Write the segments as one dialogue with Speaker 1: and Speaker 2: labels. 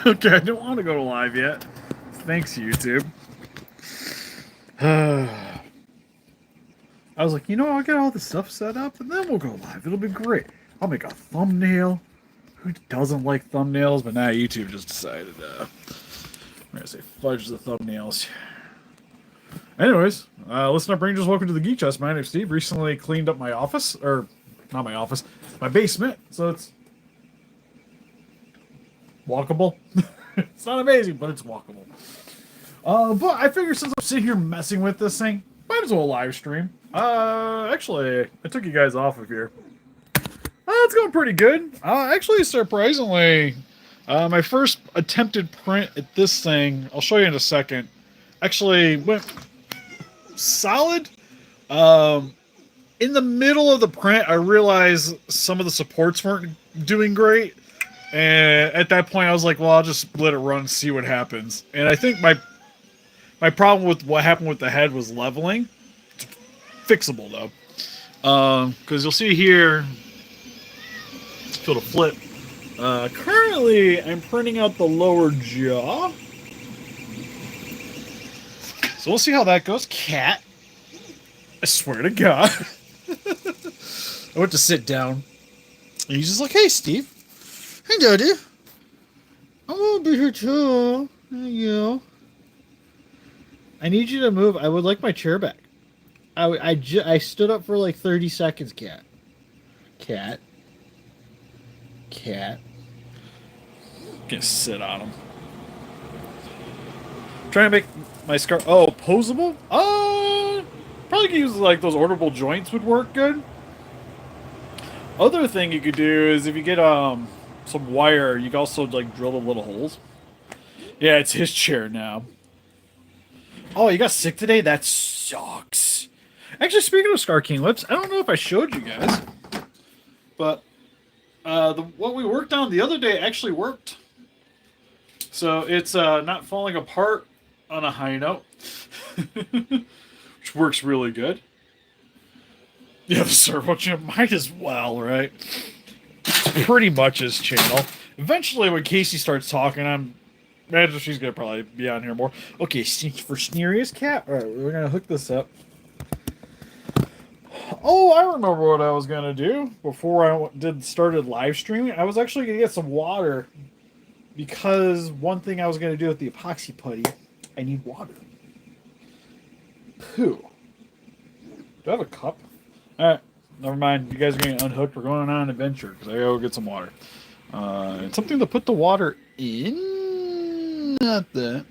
Speaker 1: Okay, I don't want to go live yet. Thanks, YouTube. I was like, I'll get all the stuff set up and then we'll go live. It'll be great. I'll make a thumbnail. Who doesn't like thumbnails? But now YouTube just decided we're going to say fudge the thumbnails. Anyways, listen up, Rangers. Welcome to the Geek Chest. My name's Steve. Recently cleaned up my office, or not my office, my basement. So it's walkable. It's not amazing, but it's walkable. But I figured since I'm sitting here messing with this thing, might as well live stream. Actually, I took you guys off of here. It's going pretty good. Actually, surprisingly, my first attempted print at this thing, I'll show you in a second, actually went solid. In the middle of the print, I realized some of the supports weren't doing great. And at that point, I was like, well, I'll just let it run and see what happens. And I think my problem with what happened with the head was leveling. It's fixable, though. Because you'll see here, feel to flip. Currently, I'm printing out the lower jaw. So we'll see how that goes. Cat. I swear to God. I went to sit down. And he's just like, hey, Steve. Hey, Daddy. I'm gonna be here too. Thank you. I need you to move. I would like my chair back. I stood up for like 30 seconds, cat. Cat. Cat. Gonna sit on him. Trying to make my scarf. Oh, posable? Probably could use like those orderable joints would work good. Other thing you could do is if you get some wire, you can also like drill the little holes. Yeah, it's his chair now. Oh, you got sick today? That sucks. Actually, speaking of Scar King Lips, I don't know if I showed you guys, but what we worked on the other day actually worked. So it's not falling apart on a high note, which works really good. Yeah, the servo channel might as well, right? It's pretty much his channel. Eventually, when Casey starts talking, I'm imagine she's gonna probably be on here more. Okay, for Sneeriest Cat. All right, we're gonna hook this up. Oh, I remember what I was gonna do before I started live streaming. I was actually gonna get some water because one thing I was gonna do with the epoxy putty, I need water. Poo. Do I have a cup? All right, never mind. You guys are getting unhooked. We're going on an adventure because I gotta go get some water. And something to put the water in. Not that.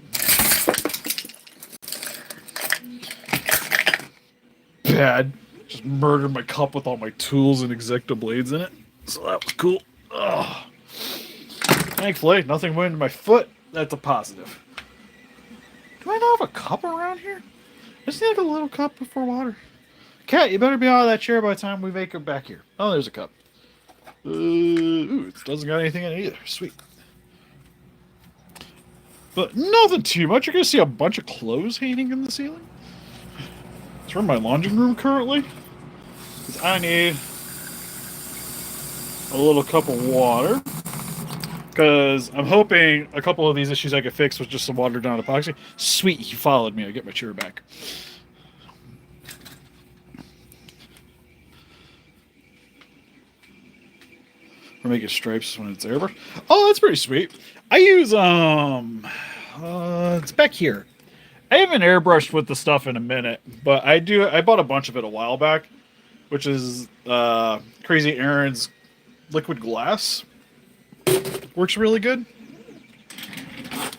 Speaker 1: Bad. Just murdered my cup with all my tools and Exacto blades in it. So that was cool. Ugh. Thankfully, nothing went into my foot. That's a positive. Do I not have a cup around here? I just need a little cup before water. Cat, you better be out of that chair by the time we make it back here. Oh, there's a cup. Ooh, it doesn't got anything in it either. Sweet. But nothing too much. You're going to see a bunch of clothes hanging in the ceiling. It's from my laundry room currently. Because I need a little cup of water. Because I'm hoping a couple of these issues I could fix with just some watered down epoxy. Sweet, he followed me. I get my chair back. We're making stripes when it's airbrush. Oh, that's pretty sweet. I use it's back here. I haven't airbrushed with the stuff in a minute, but I bought a bunch of it a while back, which is Crazy Aaron's liquid glass. Works really good.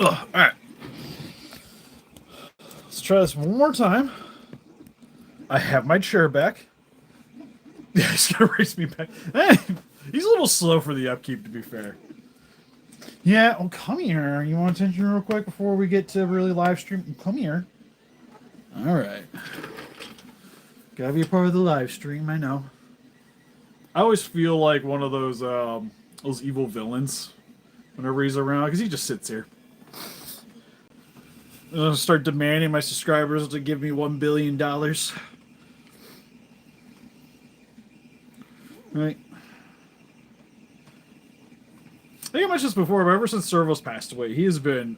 Speaker 1: All right. Let's try this one more time. I have my chair back. Yeah, he's gonna race me back. Hey, he's a little slow for the upkeep, to be fair. Yeah, oh, come here. You want attention real quick before we get to really live stream? Come here. All right. Gotta be a part of the live stream, I know. I always feel like one of those evil villains whenever he's around, because he just sits here. I'll start demanding my subscribers to give me $1 billion. Right. think I mentioned this before, but ever since Servos passed away, he has been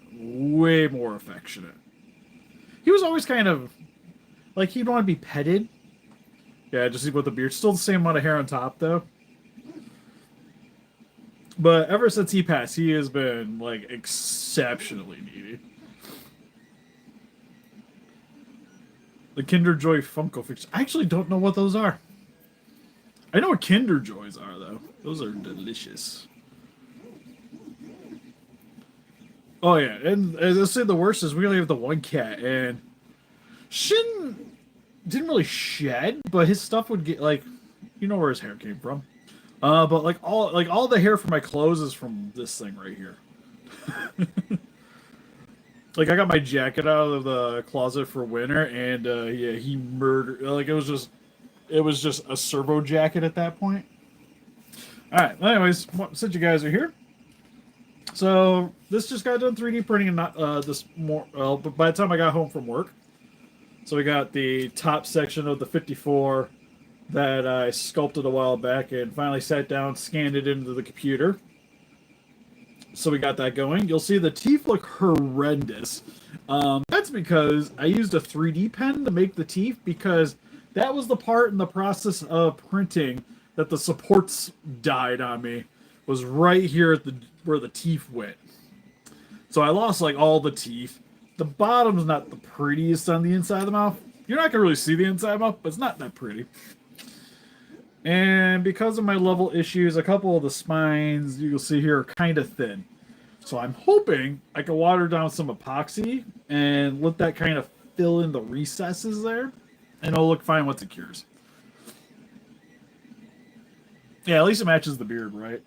Speaker 1: way more affectionate. He was always kind of like he'd want to be petted. Yeah, just with the beard. Still the same amount of hair on top, though. But ever since he passed, he has been, like, exceptionally needy. The Kinder Joy Funko fixtures. I actually don't know what those are. I know what Kinder Joys are, though. Those are delicious. Oh, yeah. And as I say, the worst is we only have the one cat, and Shin didn't really shed, but his stuff would get, like, you know where his hair came from. But all the hair from my clothes is from this thing right here. Like I got my jacket out of the closet for winter, and yeah, he murdered. Like it was just a servo jacket at that point. All right. Anyways, since you guys are here, so this just got done 3D printing, and not this more. But by the time I got home from work, so we got the top section of the 54 that I sculpted a while back, and finally sat down, scanned it into the computer. So we got that going. You'll see the teeth look horrendous. That's because I used a 3D pen to make the teeth, because that was the part in the process of printing that the supports died on me. Was right here at where the teeth went. So I lost like all the teeth. The bottom's not the prettiest on the inside of the mouth. You're not gonna really see the inside of the mouth, but it's not that pretty. And because of my level issues, a couple of the spines you'll see here are kind of thin. So I'm hoping I can water down some epoxy and let that kind of fill in the recesses there. And it'll look fine once it cures. Yeah, at least it matches the beard, right?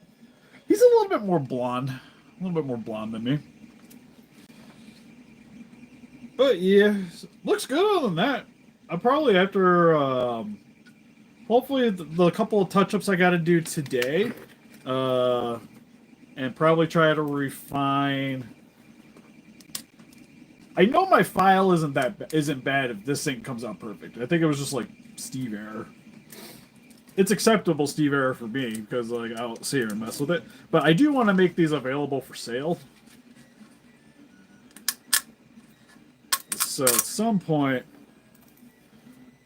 Speaker 1: He's a little bit more blonde. A little bit more blonde than me. But yeah, looks good other than that. I'll probably, after... hopefully, the couple of touch-ups I got to do today, and probably try to refine. I know my file isn't bad if this thing comes out perfect. I think it was just like Steve error. It's acceptable Steve error for me because like I'll sit here and mess with it. But I do want to make these available for sale. So at some point.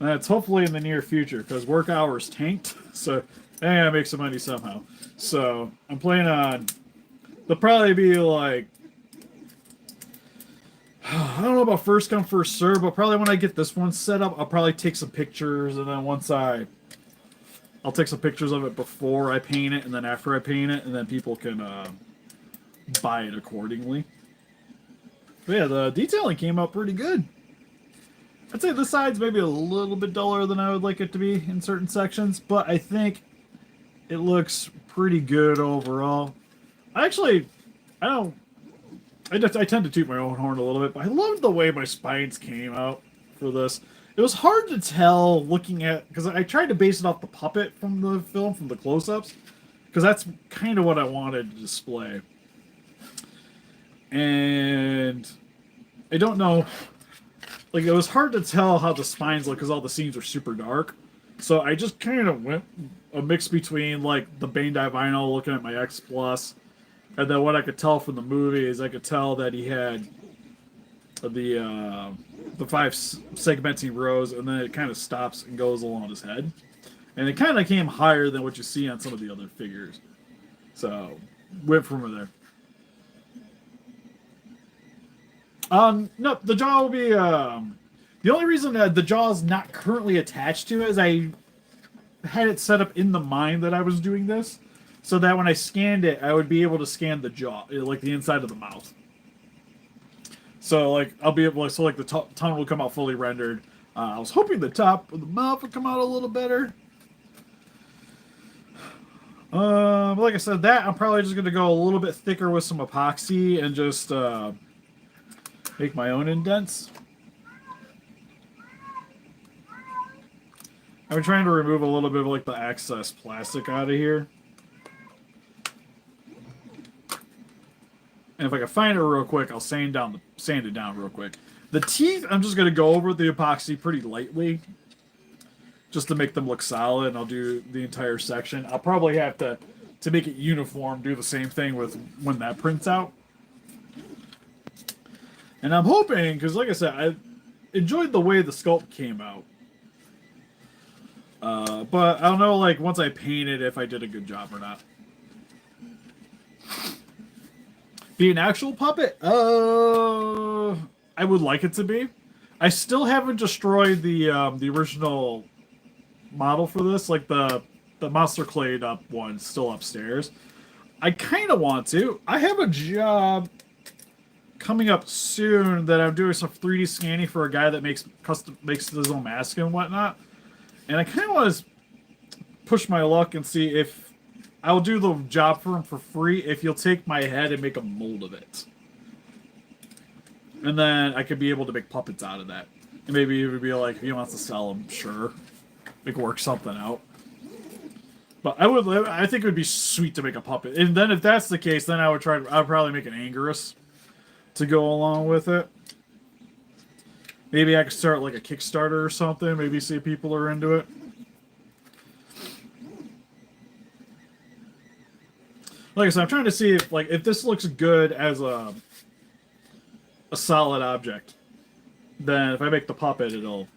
Speaker 1: That's hopefully in the near future, because work hours tanked, so I gotta make some money somehow. So I'm planning on, they'll probably be like, I don't know about first come first serve, but probably when I get this one set up, I'll probably take some pictures, and then I'll take some pictures of it before I paint it, and then after I paint it, and then people can buy it accordingly. But yeah, the detailing came out pretty good. I'd say this side's maybe a little bit duller than I would like it to be in certain sections, but I think it looks pretty good overall. I tend to toot my own horn a little bit, but I loved the way my spines came out for this. It was hard to tell looking at, because I tried to base it off the puppet from the film, from the close-ups, because that's kind of what I wanted to display. And I don't know... Like, it was hard to tell how the spines look because all the scenes were super dark. So I just kind of went a mix between, like, the Bane Dye Vinyl looking at my X Plus. And then what I could tell from the movie is I could tell that he had the 5 segmenting rows, and then it kind of stops and goes along his head. And it kind of came higher than what you see on some of the other figures. So, went from there. No, the jaw will be, the only reason that the jaw is not currently attached to it is I had it set up in the mind that I was doing this, so that when I scanned it, I would be able to scan the jaw, like the inside of the mouth. So, like, I'll be able to, so, like, the tongue will come out fully rendered. I was hoping the top of the mouth would come out a little better. Like I said, that I'm probably just going to go a little bit thicker with some epoxy and just, make my own indents. I'm trying to remove a little bit of like the excess plastic out of here. And if I can find it real quick, I'll sand it down real quick. The teeth, I'm just going to go over the epoxy pretty lightly, just to make them look solid, and I'll do the entire section. I'll probably have to to make it uniform, do the same thing with when that prints out. And I'm hoping, because like I said, I enjoyed the way the sculpt came out. But I don't know, like, once I paint it, if I did a good job or not. Be an actual puppet? I would like it to be. I still haven't destroyed the original model for this, like the monster clayed up one still upstairs. I kind of want to. I have a job coming up soon that I'm doing some 3D scanning for a guy that makes his own mask and whatnot. And I kind of want to push my luck and see if I'll do the job for him for free if he'll take my head and make a mold of it. And then I could be able to make puppets out of that. And maybe it would be like, if he wants to sell them, sure. We could work something out. But I think it would be sweet to make a puppet. And then if that's the case, then I'd probably make an Anguirus to go along with it. Maybe I could start like a Kickstarter or something. Maybe see if people are into it. Like I said, I'm trying to see if this looks good as a solid object. Then if I make the puppet, it'll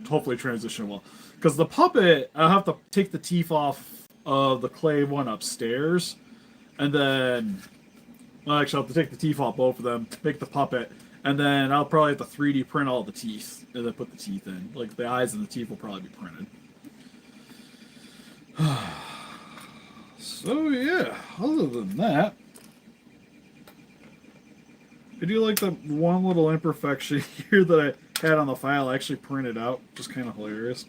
Speaker 1: hopefully transition well. Because the puppet, I'll have to take the teeth off of the clay one upstairs, and then actually I'll have to take the teeth off both of them, make the puppet, and then I'll probably have to 3D print all the teeth and then put the teeth in. Like the eyes and the teeth will probably be printed. So yeah, other than that, I do like the one little imperfection here that I had on the file I actually printed out, just kind of hilarious.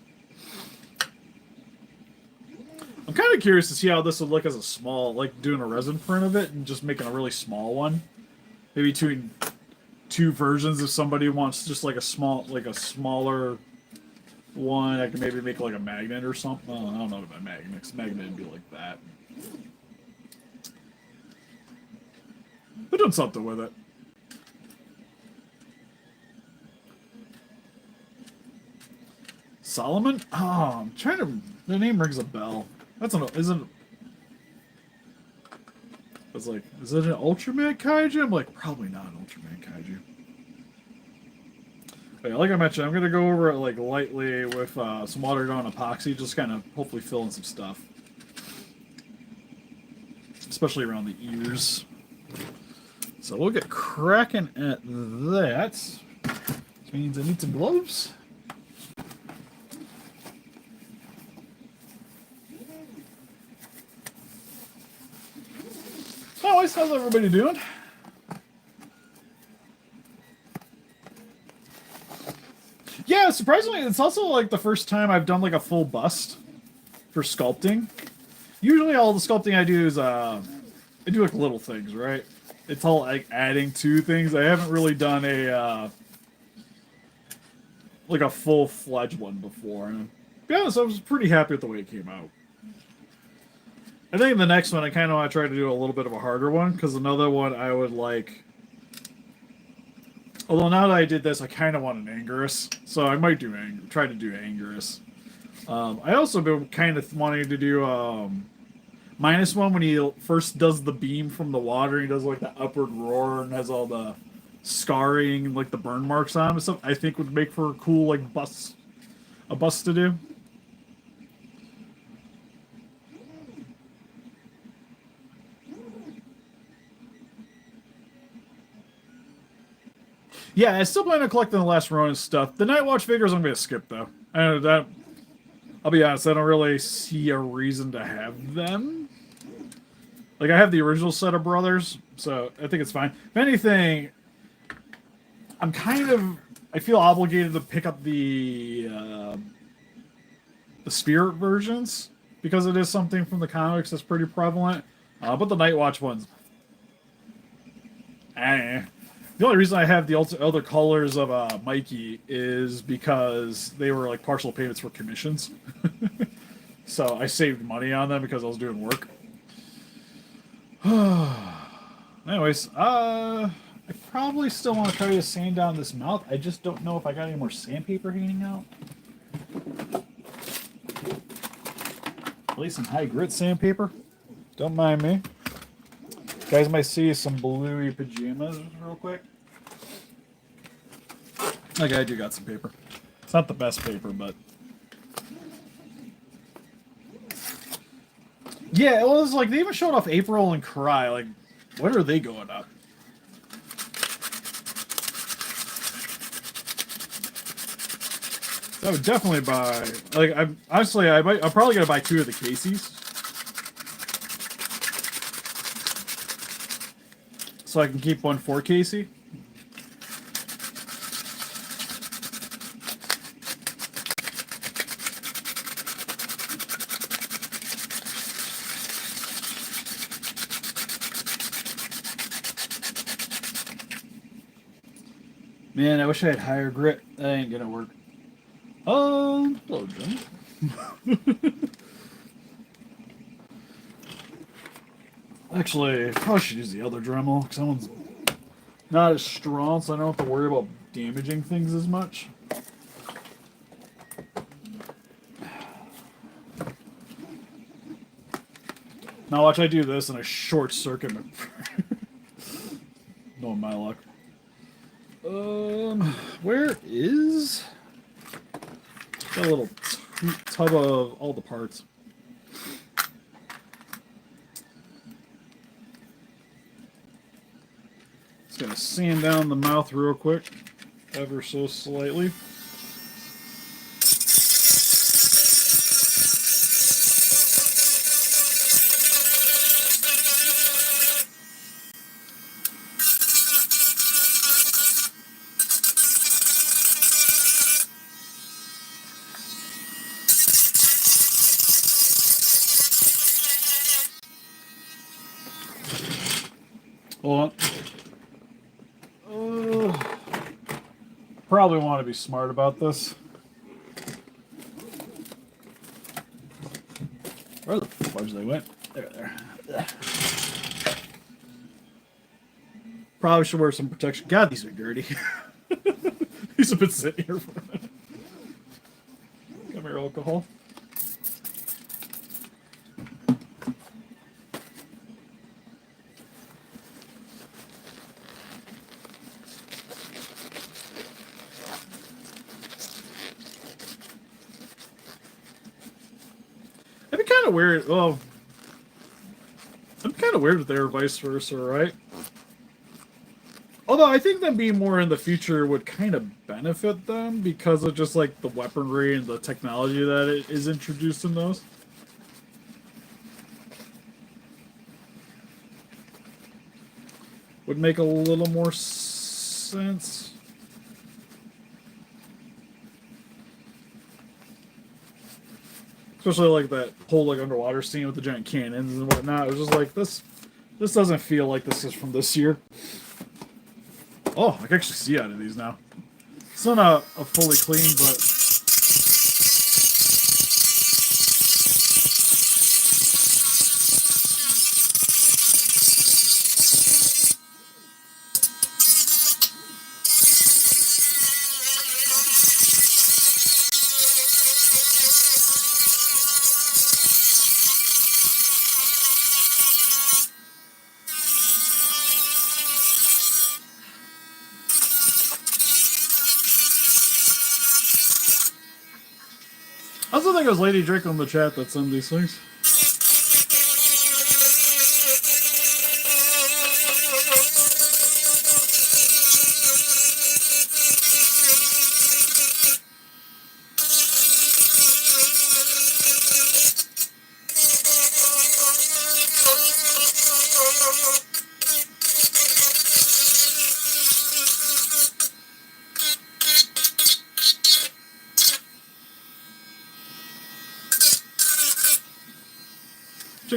Speaker 1: I'm kind of curious to see how this would look as a small, like doing a resin print of it and just making a really small one. Maybe two versions if somebody wants just like a smaller one. I can maybe make like a magnet or something. Oh, I don't know about magnets. Magnet would be like that. But doing something with it. Solomon? Oh, I'm trying to. The name rings a bell. That's isn't. It's like, is it an Ultraman kaiju? I'm like, probably not an Ultraman kaiju. But yeah, like I mentioned, I'm gonna go over it like lightly with some watered down epoxy, just kind of hopefully fill in some stuff, especially around the ears. So we'll get cracking at that. Which means I need some gloves. How's everybody doing? Yeah, surprisingly, it's also like the first time I've done like a full bust for sculpting. Usually all the sculpting I do is I do like little things, right? It's all like adding to things. I haven't really done a like a full-fledged one before. And to be honest, I was pretty happy with the way it came out. I think the next one I kind of want to try to do a little bit of a harder one, because another one I would like. Although now that I did this, I kind of want an Anguirus, so I might try to do Anguirus. I also been kind of wanting to do -1 when he first does the beam from the water. He does like the upward roar and has all the scarring and like the burn marks on him and stuff. I think would make for a cool like bust to do. Yeah, I still plan on collecting the Last Ronin stuff. The Night Watch figures I'm going to skip, though. I'll be honest, I don't really see a reason to have them. Like, I have the original set of Brothers, so I think it's fine. If anything, I feel obligated to pick up the Spirit versions, because it is something from the comics that's pretty prevalent. But the Night Watch ones, The only reason I have the other colors of Mikey is because they were like partial payments for commissions. So I saved money on them because I was doing work. Anyways, I probably still want to try to sand down this mouth. I just don't know if I got any more sandpaper hanging out. At least some high grit sandpaper. Don't mind me. You guys might see some bluey pajamas real quick. Okay, I do got some paper. It's not the best paper, but... Yeah, it was like, they even showed off April and Cry. Like, what are they going up? I would definitely buy... Like, I'm probably going to buy 2 of the Casey's. So I can keep one for Casey. Man, I wish I had higher grit. That ain't gonna work. Hello, Jim. Actually, I probably should use the other Dremel, because that one's not as strong, so I don't have to worry about damaging things as much. Now watch I do this and I short circuit my... No, my luck. Where is... Got a little tub of all the parts. Just gonna sand down the mouth real quick, ever so slightly. Hold on. Probably want to be smart about this. Where the fudge they went? There. Probably should wear some protection. God, these are dirty. These have been sitting here for a minute. Come here, alcohol. It'd be kind of weird. Well, it'd be kind of weird if they were vice versa, right? Although I think them being more in the future would kind of benefit them because of just like the weaponry and the technology that it is introduced in those. Would make a little more sense. Especially like that whole like underwater scene with the giant cannons and whatnot. It was just like this doesn't feel like this is from this year. Oh, I can actually see out of these now. It's not a fully clean, but... I also think it was Lady Drake on the chat that sent these things.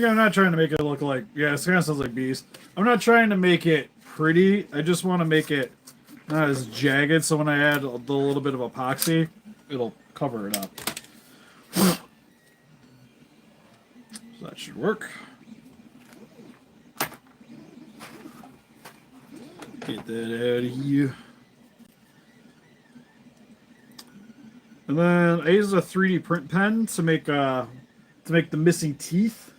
Speaker 1: I'm not trying to make it look like... Yeah, it kind of sounds like bees. I'm not trying to make it pretty. I just want to make it not as jagged, so when I add a little bit of epoxy, it'll cover it up. So that should work. Get that out of here. And then I use a 3D print pen to make the missing teeth.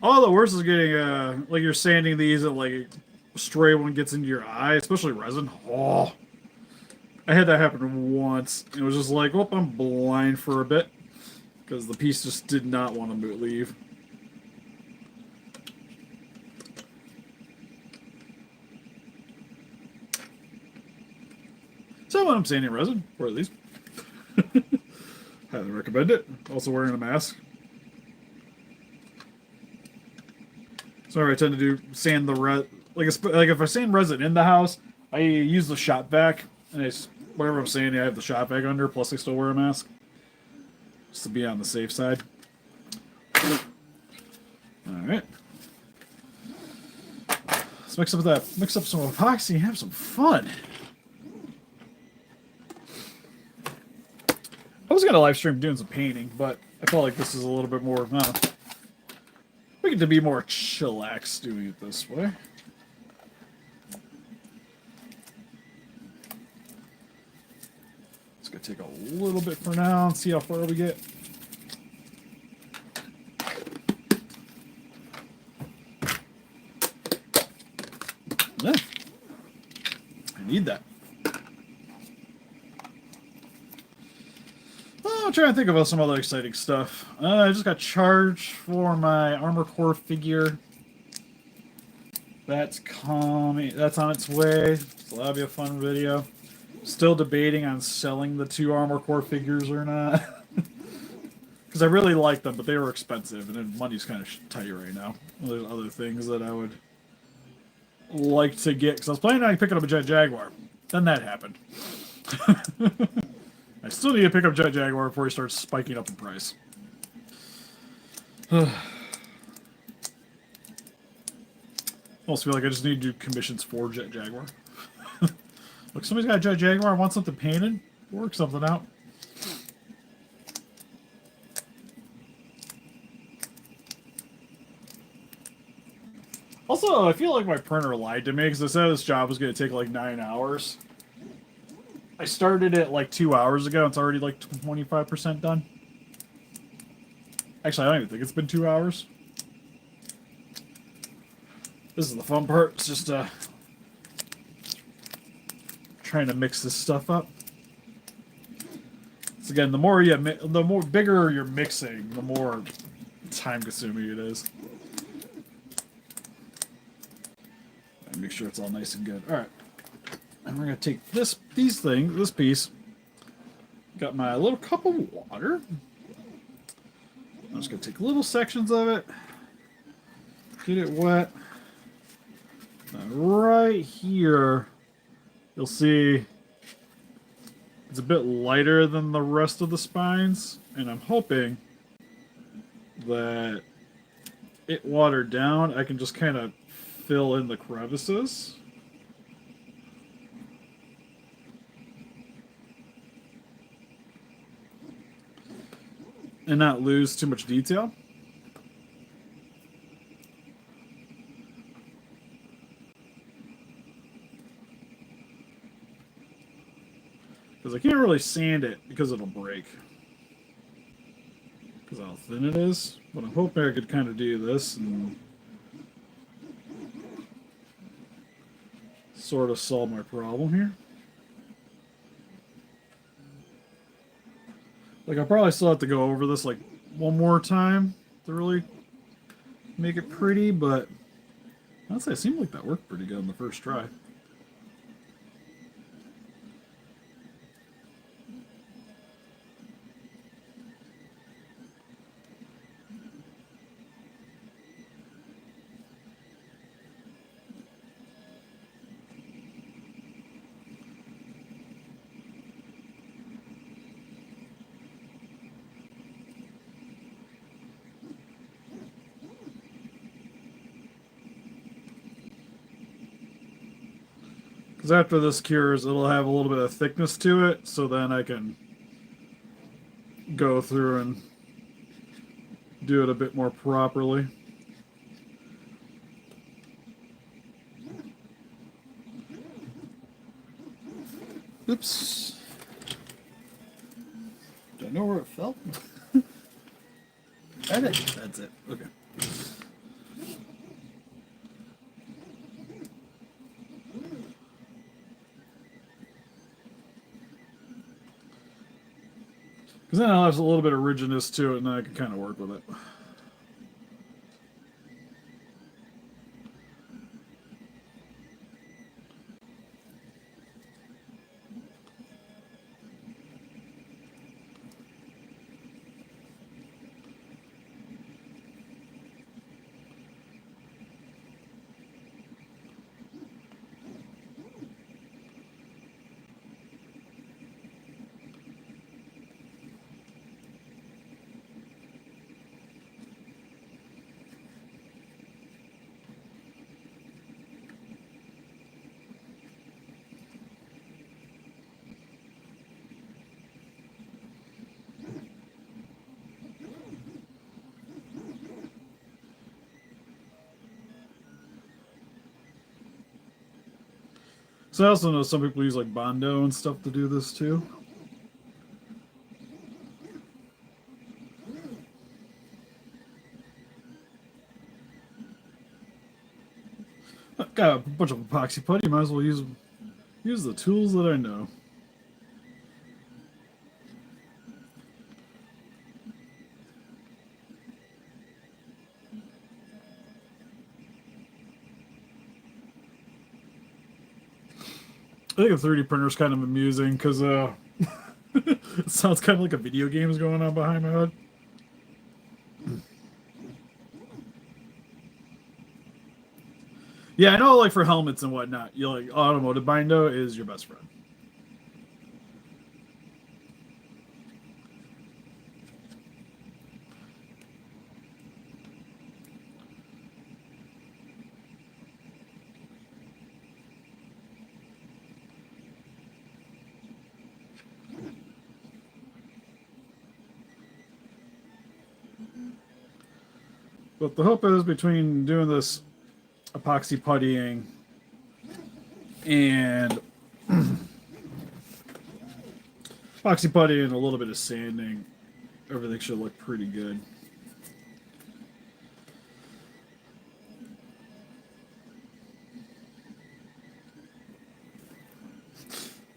Speaker 1: Oh, the worst is getting like you're sanding these and like a stray one gets into your eye, especially resin. Oh, I had that happen once. It was just like, oh, I'm blind for a bit because the piece just did not want to leave. So when I'm sanding resin, wear these. Highly recommend it. Also wearing a mask. Sorry, I tend to do sand the like if I sand resin in the house, I use the shop vac and whatever I'm sanding, I have the shop vac under. Plus, I still wear a mask just to be on the safe side. All right, let's mix up that. Mix up some epoxy and have some fun. I was gonna live stream doing some painting, but I felt like this is a little bit more. We get to be more chillax doing it this way. It's gonna take a little bit for now and see how far we get. Yeah. I need that. I'm trying to think about some other exciting stuff. I just got charged for my Armor Core figure. That's coming. That's on its way. So that'll be a fun video. Still debating on selling the 2 Armor Core figures or not. Because I really like them, but they were expensive, and money's kind of tight right now. There's other things that I would like to get. Because I was planning on picking up a Jet Jaguar. Then that happened. I still need to pick up Jet Jaguar before he starts spiking up in price. I almost feel like I just need to do commissions for Jet Jaguar. Look, somebody's got a Jet Jaguar. I want something painted. Work something out. Also, I feel like my printer lied to me because it said this job was going to take like 9 hours. I started it like 2 hours ago. It's already like 25% done. Actually, I don't even think it's been 2 hours. This is the fun part. It's just trying to mix this stuff up. So again, the more bigger you're mixing, the more time-consuming it is. And make sure it's all nice and good. All right. And we're going to take this piece. Got my little cup of water. I'm just going to take little sections of it. Get it wet. And right here, you'll see it's a bit lighter than the rest of the spines. And I'm hoping that it watered down. I can just kind of fill in the crevices. And not lose too much detail. Because I can't really sand it because it'll break. Because how thin it is. But I'm hoping I could kind of do this and sort of solve my problem here. Like, I probably still have to go over this like one more time to really make it pretty, but honestly, it seemed like that worked pretty good on the first try. Because after this cures, it'll have a little bit of thickness to it, so then I can go through and do it a bit more properly. Oops. Don't know where it fell. Edit. That's it. Okay. Because then I'll have a little bit of rigidness to it, and then I can kind of work with it. So I also know some people use like Bondo and stuff to do this too. I've got a bunch of epoxy putty. Might as well use the tools that I know. I think a 3D printer is kind of amusing because it sounds kind of like a video game is going on behind my head. Yeah, I know, like for helmets and whatnot, you like automotive bindo is your best friend. But the hope is between doing this epoxy puttying and epoxy putty and a little bit of sanding, everything should look pretty good.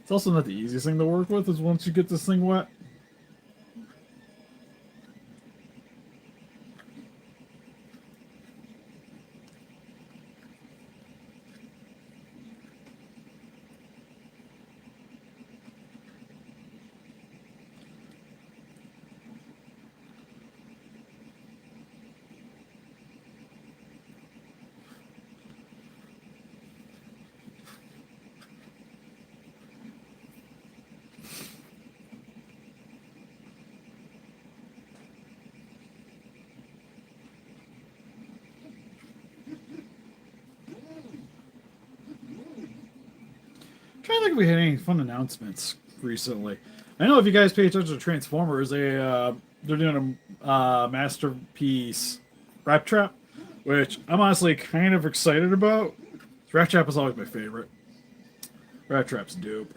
Speaker 1: It's also not the easiest thing to work with is once you get this thing wet. I'm trying to think if we had any fun announcements recently. I know if you guys pay attention to Transformers, they're doing a masterpiece Rat Trap, which I'm honestly kind of excited about. Rat Trap is always my favorite. Rat Trap's dope.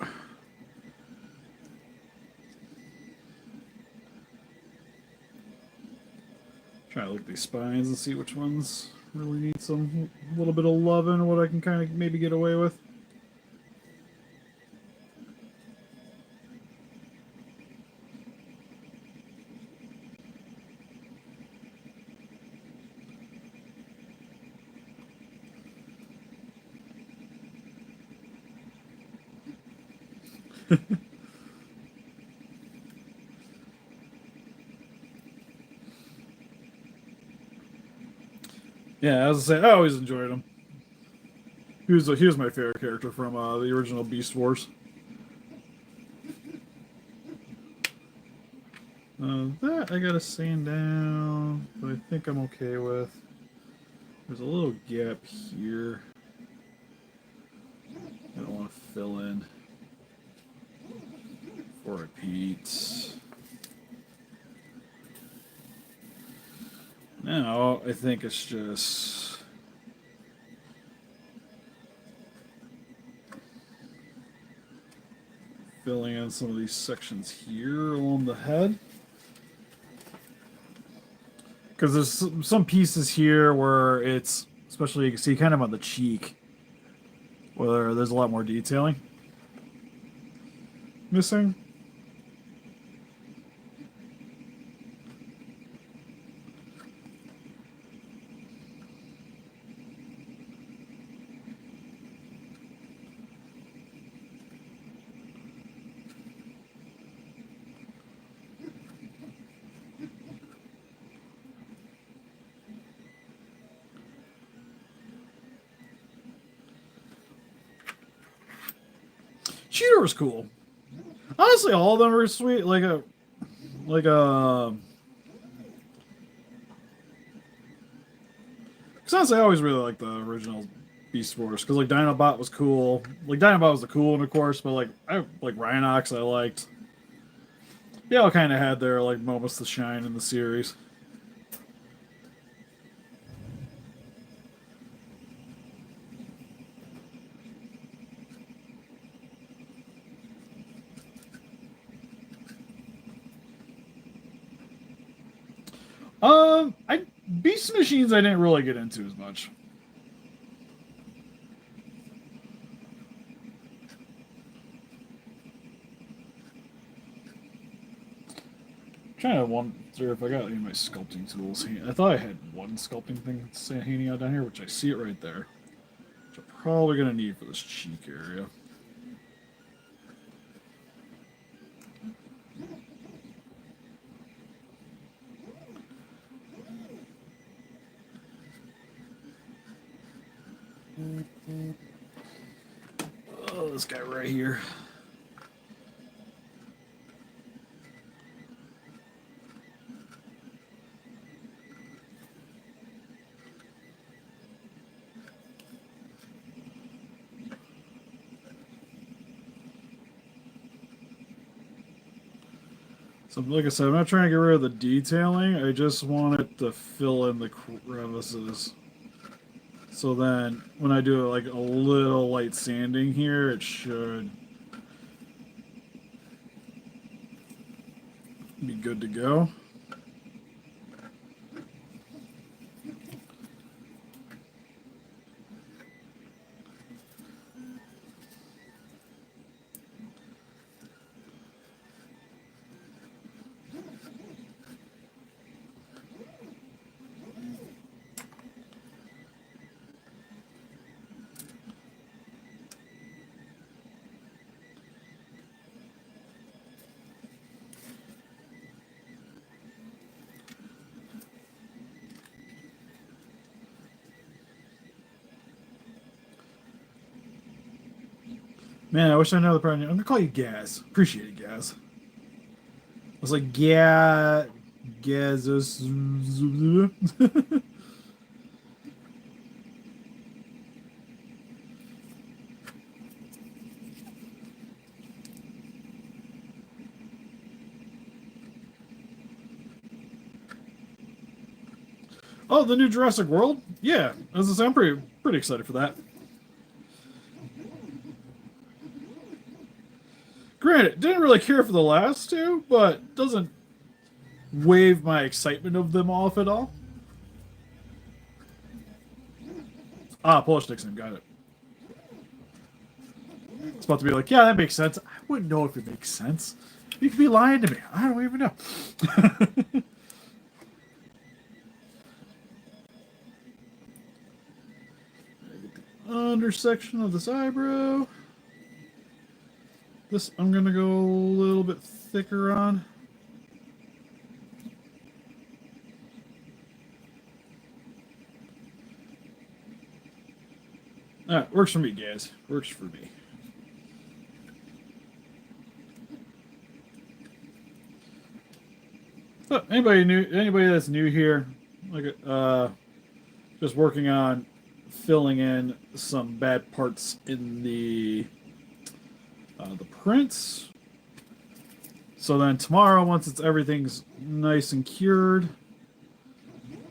Speaker 1: Try to look at these spines and see which ones really need some little bit of loving, or what I can kind of maybe get away with. Yeah, as I say, I always enjoyed him. He was my favorite character from the original Beast Wars. That I gotta sand down, but I think I'm okay with. There's a little gap here I don't want to fill in before I paint. Now I think it's just filling in some of these sections here along the head. Because there's some pieces here where it's, especially you can see kind of on the cheek, where there's a lot more detailing missing. Cheetor is cool. Honestly, all of them are sweet. Like a. Because honestly, I always really like the original Beast Wars. Because like Dinobot was cool. Like Dinobot was the cool one, of course. But like Rhinox, I liked. They all kind of had their like moments to shine in the series. I Beast Machines I didn't really get into as much. Trying to wonder if I got any of my sculpting tools. I thought I had one sculpting thing hanging out down here, which I see it right there. Which I'm probably gonna need for this cheek area. Oh, this guy right here. So, like I said, I'm not trying to get rid of the detailing. I just want it to fill in the crevices. So then, when I do like a little light sanding here, it should be good to go. Man, I wish I know the proper name. I'm gonna call you Gaz. Appreciate it, Gaz. I was like, yeah, Gazos. Oh, the new Jurassic World? Yeah, as I say, I'm pretty excited for that. Granted, didn't really care for the last two, but doesn't wave my excitement of them off at all. Ah, Polish Dixon, got it. It's about to be like, yeah, that makes sense. I wouldn't know if it makes sense. You could be lying to me. I don't even know. Under section of this eyebrow. This I'm gonna go a little bit thicker on. Alright, works for me, guys. Works for me. So, anybody that's new here, like just working on filling in some bad parts in the prints. So then tomorrow, once everything's nice and cured,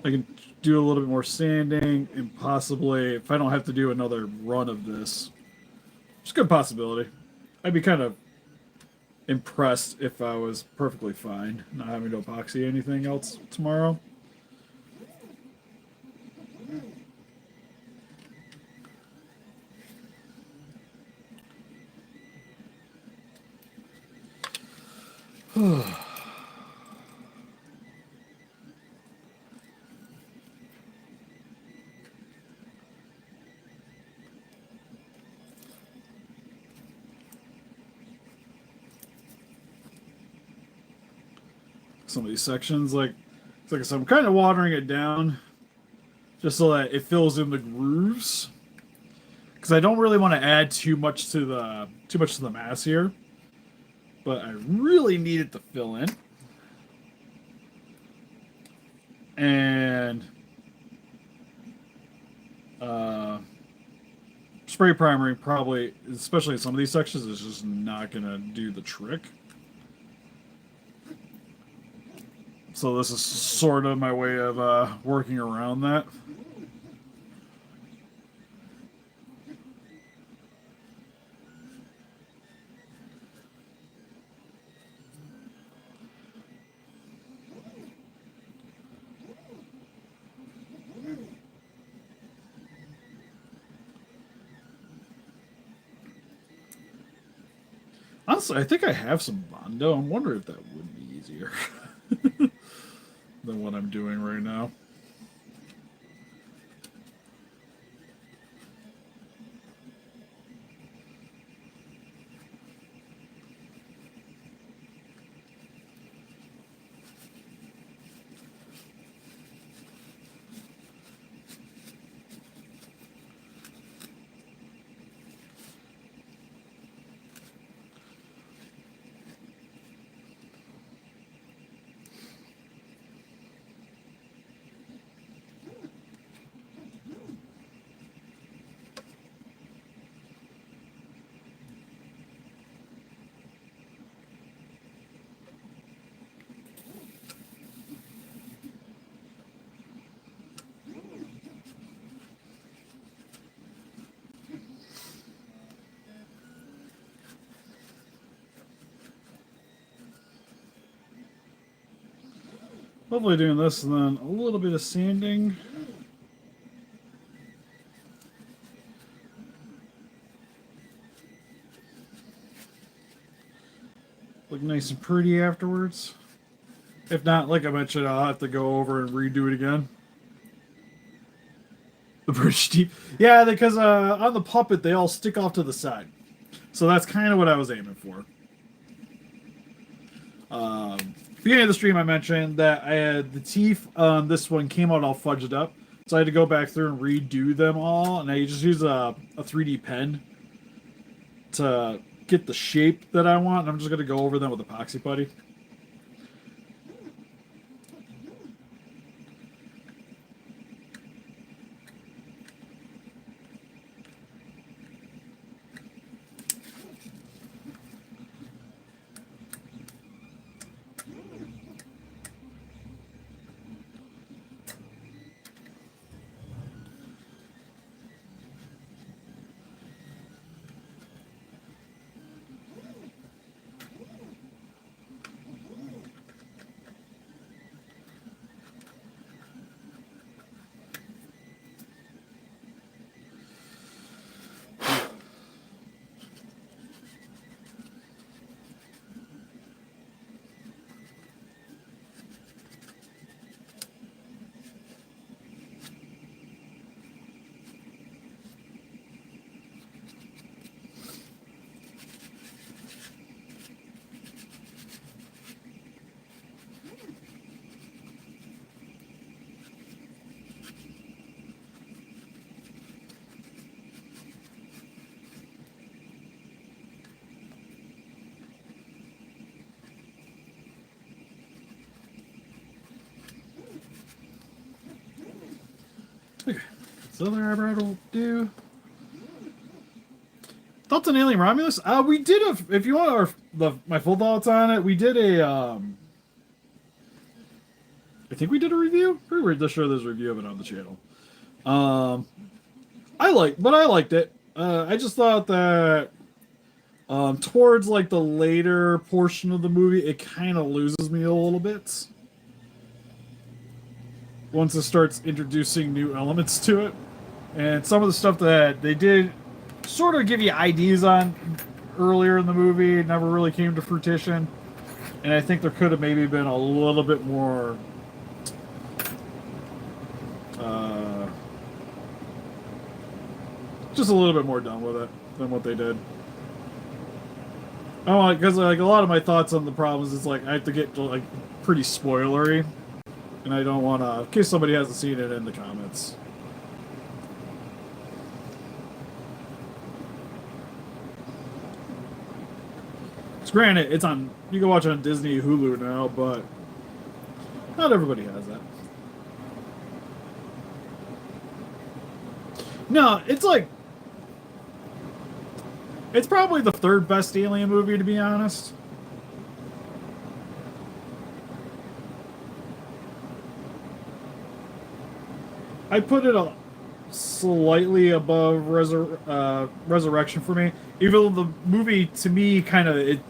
Speaker 1: I can do a little bit more sanding and possibly, if I don't have to do another run of this, it's a good possibility. I'd be kind of impressed if I was perfectly fine not having to epoxy anything else tomorrow. Some of these sections, like I said, I'm kind of watering it down just so that it fills in the grooves. because I don't really want to add too much to the mass here, but I really need it to fill in. And spray primering probably, especially in some of these sections, is just not gonna do the trick. So this is sort of my way of working around that. Honestly, I think I have some Bondo. I'm wondering if that would be easier than what I'm doing right now. Hopefully doing this and then a little bit of sanding. Look nice and pretty afterwards. If not, like I mentioned, I'll have to go over and redo it again. The British teeth. Yeah, because on the puppet, they all stick off to the side. So that's kind of what I was aiming for. Beginning of the stream, I mentioned that I had the teeth on this one came out all fudged up. So I had to go back through and redo them all. And I just use a 3D pen to get the shape that I want. And I'm just going to go over them with epoxy putty. Okay, so other eyebrow will do. Thoughts on Alien Romulus? We did a. If you want my full thoughts on it, we did a. I think we did a review. Pretty weird to show this review of it on the channel. I liked it. I just thought that towards like the later portion of the movie, it kind of loses me a little bit. Once it starts introducing new elements to it. And some of the stuff that they did sort of give you ideas on earlier in the movie never really came to fruition. And I think there could have maybe been a little bit more just a little bit more done with it than what they did. Oh, because like a lot of my thoughts on the problems is like I have to get like pretty spoilery. And I don't want to, in case somebody hasn't seen it, in the comments. Granted, it's on. You can watch it on Disney Hulu now, but not everybody has that. No, it's like it's probably the third best Alien movie, to be honest. I put it a slightly above Resurrection for me, even though the movie to me kind of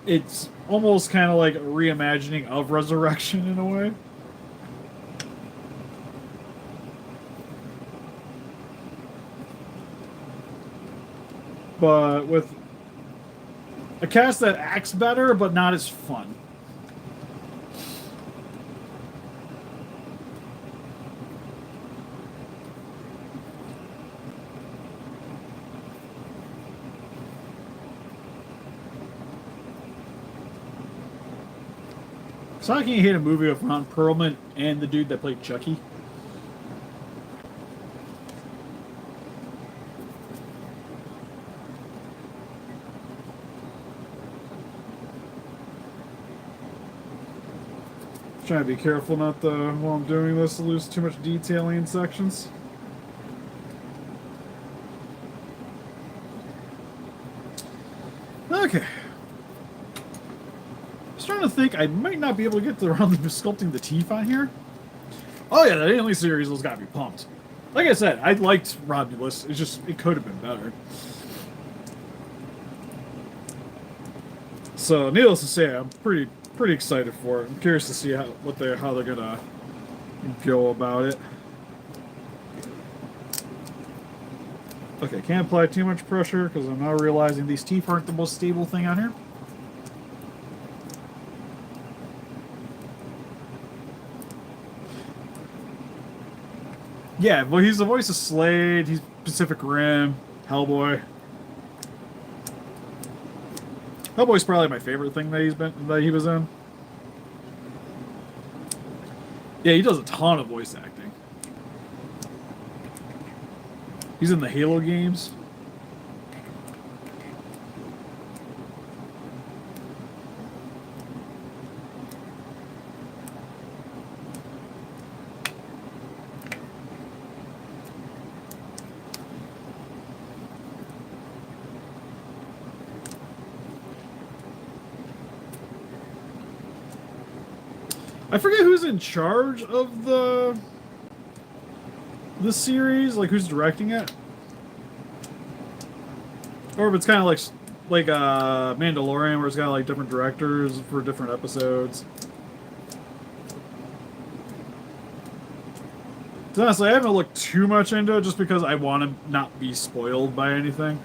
Speaker 1: it's almost kind of like a reimagining of Resurrection in a way. But with a cast that acts better, but not as fun. So how can you hate a movie with Ron Perlman and the dude that played Chucky? Trying to be careful not to, while I'm doing this, to lose too much detailing in sections. Okay. Starting to think I might not be able to get around the sculpting the teeth on here. Oh yeah, that Alien series has got to be pumped. Like I said, I liked Romulus. It's just it could have been better. So needless to say, I'm pretty excited for it. I'm curious to see how they're gonna go about it. Okay, can't apply too much pressure because I'm now realizing these teeth aren't the most stable thing on here. Yeah, well, he's the voice of Slade. He's Pacific Rim, Hellboy. Hellboy's probably my favorite thing that he was in. Yeah, he does a ton of voice acting. He's in the Halo games. I forget who's in charge of the series, like who's directing it, or if it's kind of like Mandalorian, where it's got like different directors for different episodes. So honestly, I haven't looked too much into it just because I want to not be spoiled by anything.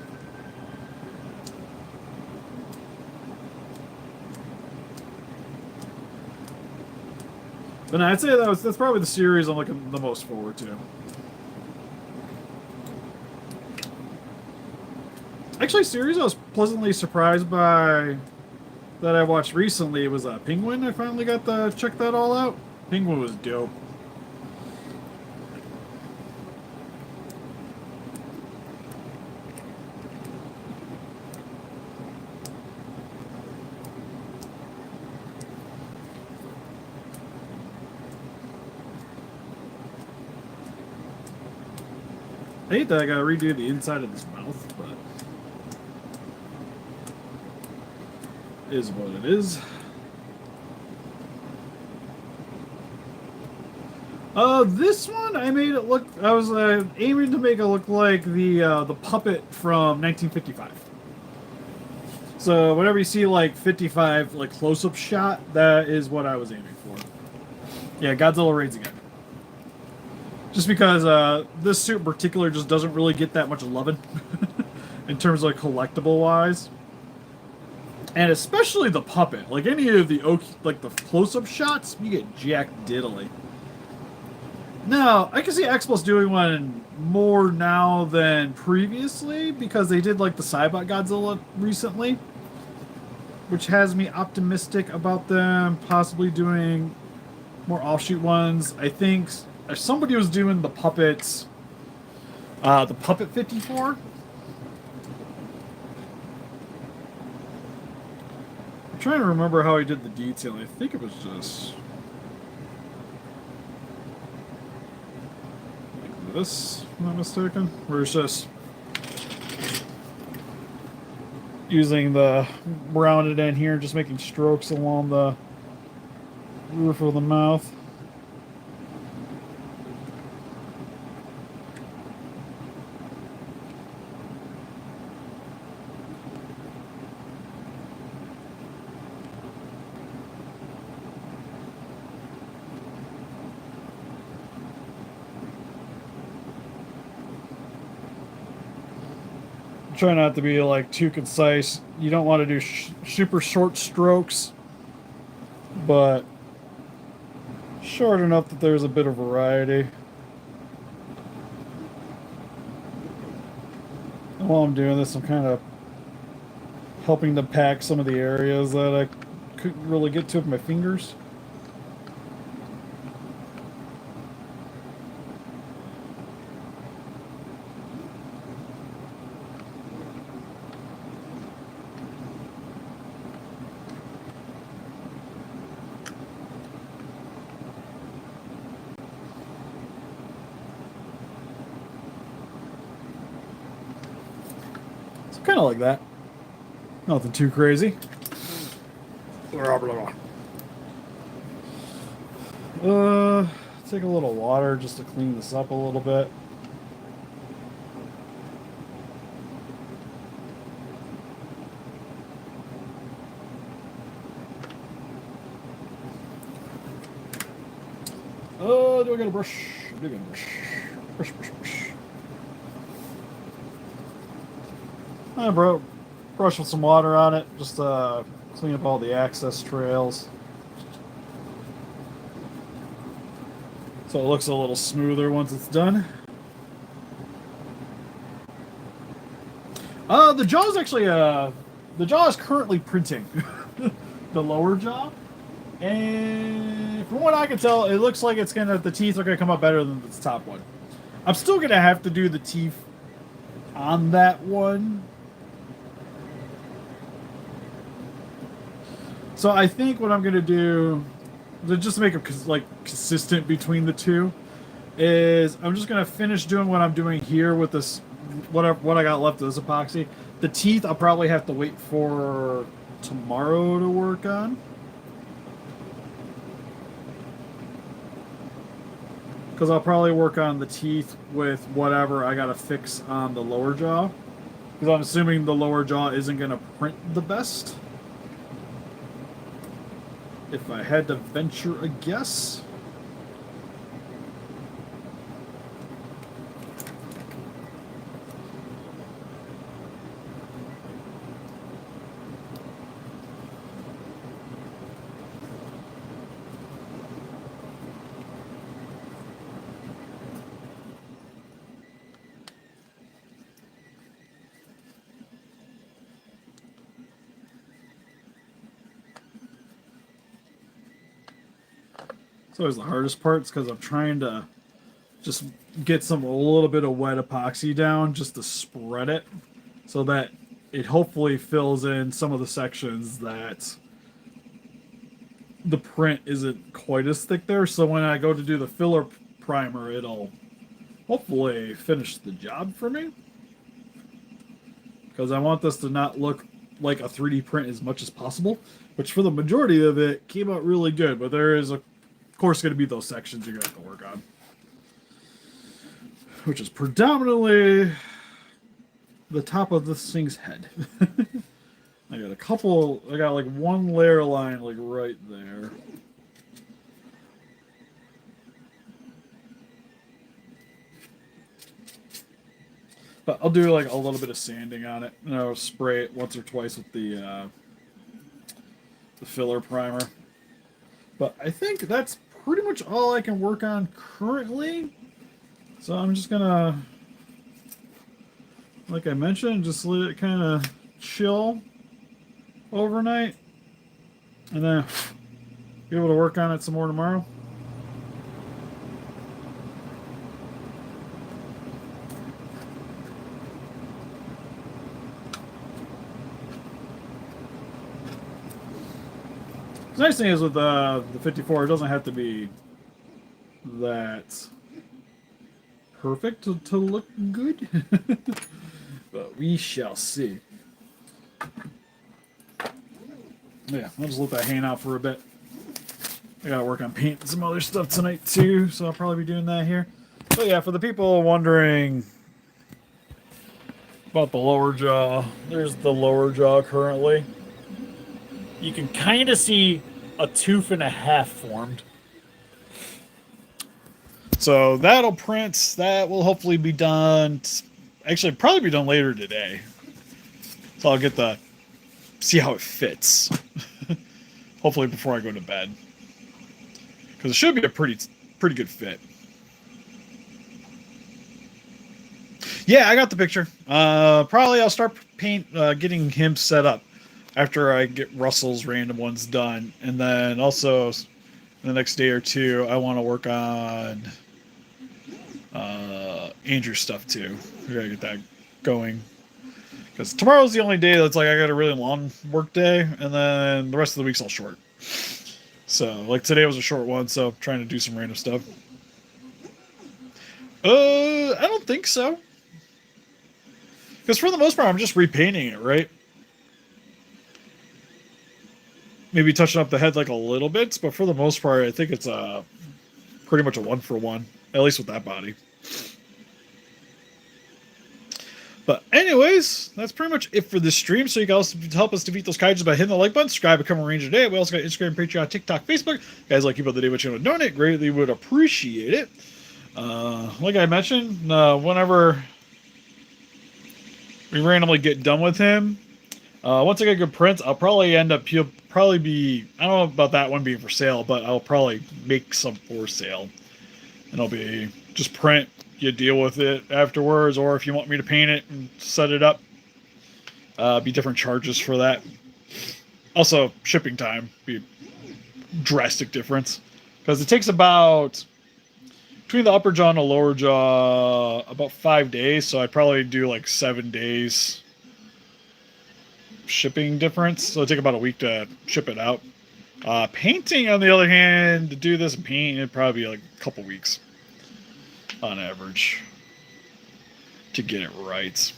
Speaker 1: But no, I'd say that's probably the series I'm looking the most forward to. Actually, a series I was pleasantly surprised by that I watched recently was Penguin. I finally got to check that all out. Penguin was dope. I hate that I gotta redo the inside of this mouth, but it is what it is. This one I made it look. I was aiming to make it look like the puppet from 1955. So whenever you see like 55 like close-up shot, that is what I was aiming for. Yeah, Godzilla Reigns Again. Just because this suit in particular just doesn't really get that much loving in terms of like, collectible wise, and especially the puppet. Like any of the like the close-up shots, you get jack diddly. Now I can see X-Plus doing one more now than previously because they did like the Cybot Godzilla recently, which has me optimistic about them possibly doing more offshoot ones. I think somebody was doing the puppets, the Puppet 54. trying to remember how he did the detail. I think it was just like this, if I'm not mistaken. Where it's just using the rounded end here, just making strokes along the roof of the mouth. Try not to be like too concise. You don't want to do super short strokes, but short enough that there's a bit of variety. And while I'm doing this, I'm kind of helping to pack some of the areas that I couldn't really get to with my fingers. Kind of like that. Nothing too crazy. Take a little water just to clean this up a little bit. Do I got a brush? I do got a brush. Brush. Brush with some water on it, just clean up all the access trails. So it looks a little smoother once it's done. The jaw's actually, the jaw is currently printing. The lower jaw. And from what I can tell, it looks like the teeth are gonna come out better than this top one. I'm still gonna have to do the teeth on that one. So I think what I'm gonna do, to just make it like consistent between the two, is I'm just gonna finish doing what I'm doing here with this, what I got left of this epoxy. The teeth I'll probably have to wait for tomorrow to work on. Because I'll probably work on the teeth with whatever I gotta fix on the lower jaw. Because I'm assuming the lower jaw isn't gonna print the best. If I had to venture a guess. It's always the hardest parts because I'm trying to just get a little bit of wet epoxy down just to spread it so that it hopefully fills in some of the sections that the print isn't quite as thick there. So when I go to do the filler primer, it'll hopefully finish the job for me. Because I want this to not look like a 3D print as much as possible, which for the majority of it came out really good, but there is of course going to be those sections you're going to have to work on, which is predominantly the top of this thing's head. I got like one layer line like right there. But I'll do like a little bit of sanding on it, and I'll spray it once or twice with the filler primer. But I think that's pretty much all I can work on currently. So I'm just gonna, like I mentioned, just let it kind of chill overnight, and then be able to work on it some more tomorrow. The nice thing is with the 54, it doesn't have to be that perfect to look good. But we shall see. Yeah, I'll just let that hang out for a bit. I gotta work on painting some other stuff tonight too, so I'll probably be doing that here. But yeah, for the people wondering about the lower jaw, there's the lower jaw currently. You can kind of see a tooth and a half formed. So that'll print. That will hopefully be done. Actually, probably be done later today. So I'll get the see how it fits. Hopefully before I go to bed, because it should be a pretty good fit. Yeah, I got the picture. Probably I'll start getting him set up after I get Russell's random ones done, and then also the next day or two I want to work on Andrew's stuff too. We gotta get that going, because tomorrow's the only day that's like I got a really long work day, and then the rest of the week's all short. So like today was a short one, so I'm trying to do some random stuff. I don't think so, because for the most part I'm just repainting it, right? Maybe touching up the head like a little bit, but for the most part I think it's pretty much a 1-for-1, at least with that body. But anyways, that's pretty much it for this stream. So you can also help us defeat those kaijus by hitting the like button, subscribe, become a ranger today. We also got Instagram, Patreon, TikTok, Facebook. Guys, like keep up the day what you want to donate, greatly would appreciate it. Like I mentioned, whenever we randomly get done with him, once I get good prints, I'll probably he'll probably be, I don't know about that one being for sale, but I'll probably make some for sale. And it'll be just print, you deal with it afterwards, or if you want me to paint it and set it up, be different charges for that. Also, shipping time be drastic difference, because it takes about, between the upper jaw and the lower jaw, about 5 days, so I'd probably do like 7 days shipping difference, so it'd take about a week to ship it out. Painting, on the other hand, to do this and paint, it'd probably be like a couple weeks on average to get it right.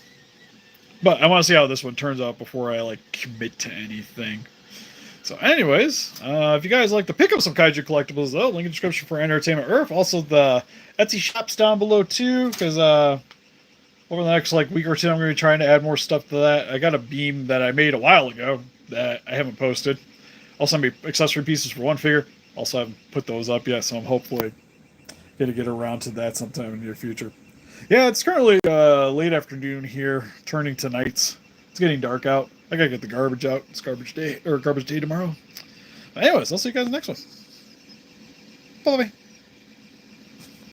Speaker 1: But I want to see how this one turns out before I like commit to anything. So anyways, if you guys like to pick up some kaiju collectibles, though, link in the description for Entertainment Earth. Also the Etsy shops down below too, because over the next like week or two I'm going to be trying to add more stuff to that. I got a beam that I made a while ago that I haven't posted. Also I made accessory pieces for one figure. Also haven't put those up yet, so I'm hopefully going to get around to that sometime in the near future. Yeah, it's currently late afternoon here, turning to nights. It's getting dark out. I gotta get the garbage out. It's garbage day tomorrow. Anyways, I'll see you guys in the next one. Bye-bye.